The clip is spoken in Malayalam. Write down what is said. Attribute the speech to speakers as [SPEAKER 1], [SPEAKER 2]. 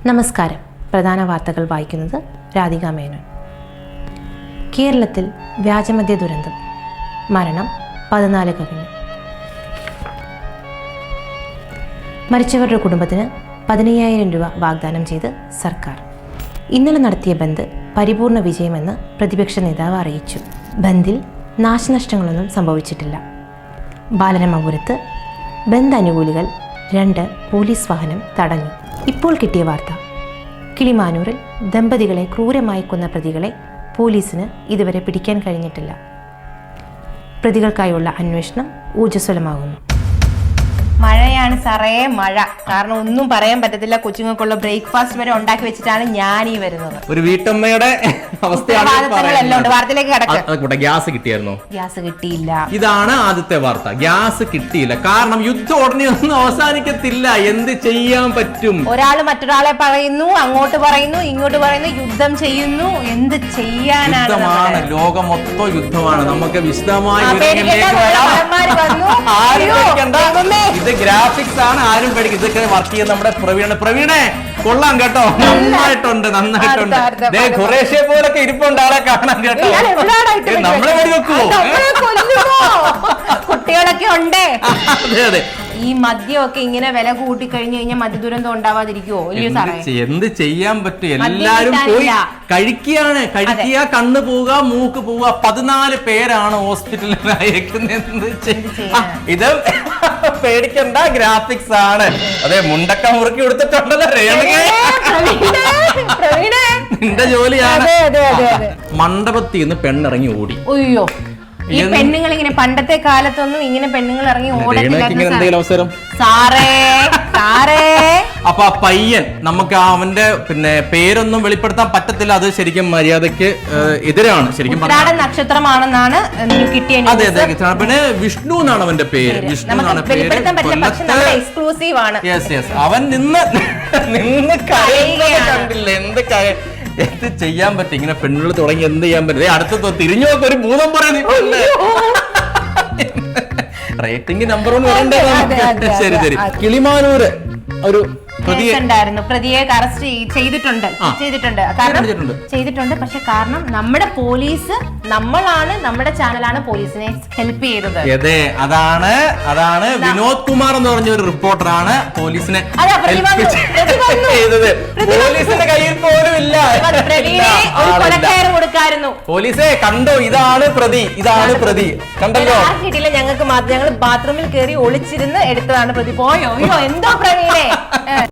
[SPEAKER 1] നമസ്കാരം. പ്രധാന വാർത്തകൾ വായിക്കുന്നത് രാധിക മേനോൻ. കേരളത്തിൽ വ്യാജമദ്യ ദുരന്തം. മരണം 14 കവിഞ്ഞു. മരിച്ചവരുടെ കുടുംബത്തിന് 15,000 രൂപ വാഗ്ദാനം ചെയ്ത് സർക്കാർ. ഇന്നലെ നടത്തിയ ബന്ദ് പരിപൂർണ വിജയമെന്ന് പ്രതിപക്ഷ നേതാവ് അറിയിച്ചു. ബന്ദിൽ നാശനഷ്ടങ്ങളൊന്നും സംഭവിച്ചിട്ടില്ല. ബാലരാമപുരത്ത് ബന്ദ് അനുകൂലികൾ 2 പോലീസ് വാഹനം തടഞ്ഞു. ഇപ്പോൾ കിട്ടിയ വാർത്ത, കിളിമാനൂരിൽ ദമ്പതികളെ ക്രൂരമായി കൊന്ന പ്രതികളെ പോലീസിന് ഇതുവരെ പിടിക്കാൻ കഴിഞ്ഞിട്ടില്ല. പ്രതികൾക്കായുള്ള അന്വേഷണം ഊർജ്ജസ്വലമാകുന്നു.
[SPEAKER 2] മഴയാണ് സാറേ, മഴ കാരണം ഒന്നും പറയാൻ പറ്റത്തില്ല. കൊച്ചുങ്ങൾക്കുള്ള ബ്രേക്ക്ഫാസ്റ്റ് വരെ ഉണ്ടാക്കി വെച്ചിട്ടാണ് ഞാൻ ഈ വരുന്നത്.
[SPEAKER 3] ഒരു വീട്ടമ്മയുടെ
[SPEAKER 2] വാർത്തയിലേക്ക് കടക്കാം.
[SPEAKER 3] ഗ്യാസ് കിട്ടിയായിരുന്നോ?
[SPEAKER 2] ഗ്യാസ് കിട്ടിയില്ല.
[SPEAKER 3] ഇതാണ് ആദ്യത്തെ വാർത്ത. ഗ്യാസ് കിട്ടിയില്ല. കാരണം യുദ്ധം ഉടനെ ഒന്നും അവസാനിക്കത്തില്ല. എന്ത് ചെയ്യാൻ പറ്റും?
[SPEAKER 2] ഒരാള് മറ്റൊരാളെ പറയുന്നു, അങ്ങോട്ട് പറയുന്നു, ഇങ്ങോട്ട് പറയുന്നു, യുദ്ധം ചെയ്യുന്നു. എന്ത് ചെയ്യാനാണ്?
[SPEAKER 3] ലോകം മൊത്തം യുദ്ധമാണ്. നമുക്ക് വിശദമായി ഇത് ഗ്രാഫിക്സ് ആണ്. ആരും പേടിക്കും. ഇതൊക്കെ വർക്ക് ചെയ്യുന്ന നമ്മുടെ പ്രവീണെ കൊള്ളാം കേട്ടോ. നന്നായിട്ടുണ്ട്. ഖുറേഷിയെ പോലൊക്കെ ഇരിപ്പുണ്ട് ആളെ കാണാൻ കേട്ടോ. നമ്മളെ വെടി വെക്കുവോ?
[SPEAKER 2] കുട്ടികളൊക്കെ ഉണ്ട്.
[SPEAKER 3] അതെ അതെ.
[SPEAKER 2] ഈ മദ്യമൊക്കെ ഇങ്ങനെ വില കൂട്ടി കഴിഞ്ഞു കഴിഞ്ഞാൽ മദ്യദുരന്തം ഉണ്ടാവാതിരിക്കുവോ?
[SPEAKER 3] എന്ത് ചെയ്യാൻ പറ്റും? എല്ലാരും പോയി കഴിക്കുകയാണ്. കഴിക്കുക, കണ്ണ് പോവുക, മൂക്ക് പോവുക. 14 പേരാണ് ഹോസ്പിറ്റലിൽ അയക്കുന്നത്. ഇത് പേടിക്കണ്ട, ഗ്രാഫിക്സ് ആണ്. അതെ, മുണ്ടക്ക മുറുക്കി കൊടുത്തിട്ടുണ്ടല്ലോ നിന്റെ ജോലിയാണ്. മണ്ഡപത്തിൽ നിന്ന് പെണ്ണിറങ്ങി ഓടി.
[SPEAKER 2] അയ്യോ, ഈ പെണ്ണുങ്ങൾ ഇങ്ങനെ പണ്ടത്തെ കാലത്തൊന്നും ഇങ്ങനെ പെണ്ണുങ്ങൾ ഇറങ്ങി
[SPEAKER 3] ഓടത്തില്ല. അപ്പൊ ആ പയ്യൻ, നമുക്ക് അവന്റെ പേരൊന്നും വെളിപ്പെടുത്താൻ പറ്റത്തില്ല. അത് ശരിക്കും മര്യാദക്ക് എതിരാണ്. ശരിക്കും
[SPEAKER 2] നക്ഷത്രമാണെന്നാണ് കിട്ടിയ.
[SPEAKER 3] അതെ അതെ. പിന്നെ വിഷ്ണു എന്നാണ് അവന്റെ പേര്. വിഷ്ണു എന്നാണ് പേര്.
[SPEAKER 2] എക്സ്ക്ലൂസീവ് ആണ്.
[SPEAKER 3] അവൻ നിന്ന് കണ്ടില്ല. എന്ത് ചെയ്യാൻ പറ്റും? ഇങ്ങനെ പെണ്ണുകൾ തുടങ്ങി എന്ത് ചെയ്യാൻ പറ്റും? അടുത്ത തിരിഞ്ഞു നോക്കി ഒരു ഭൂതം പറയുന്നത്. റേറ്റിംഗ് നമ്പർ 1 വരണ്ടേ? ശരി ശരി. കിളിമാനൂര് ഒരു
[SPEAKER 2] പ്രതിയെ അറസ്റ്റ് ചെയ്തിട്ടുണ്ട്. പക്ഷെ കാരണം നമ്മുടെ പോലീസ്, നമ്മുടെ ചാനലാണ് പോലീസിനെ ഹെൽപ്പ് ചെയ്തത്.
[SPEAKER 3] അതെ, അതാണ് വിനോദ് കുമാർ എന്ന് പറഞ്ഞ ഒരു റിപ്പോർട്ടറാണ് പോലീസിനെ ചെയ്തത്. പോലീസിന്റെ കയ്യിൽ പോലും ഇല്ല.
[SPEAKER 2] കൊടുക്കായിരുന്നു.
[SPEAKER 3] പോലീസെ കണ്ടോ, ഇതാണ് പ്രതി കണ്ടല്ലോ.
[SPEAKER 2] കിട്ടിയില്ല ഞങ്ങൾക്ക്. ഞങ്ങൾ ബാത്റൂമിൽ കയറി ഒളിച്ചിരുന്ന് എടുത്തതാണ് പ്രതി. പോയോ? അയ്യോ, എന്തോ പ്രവീണേ.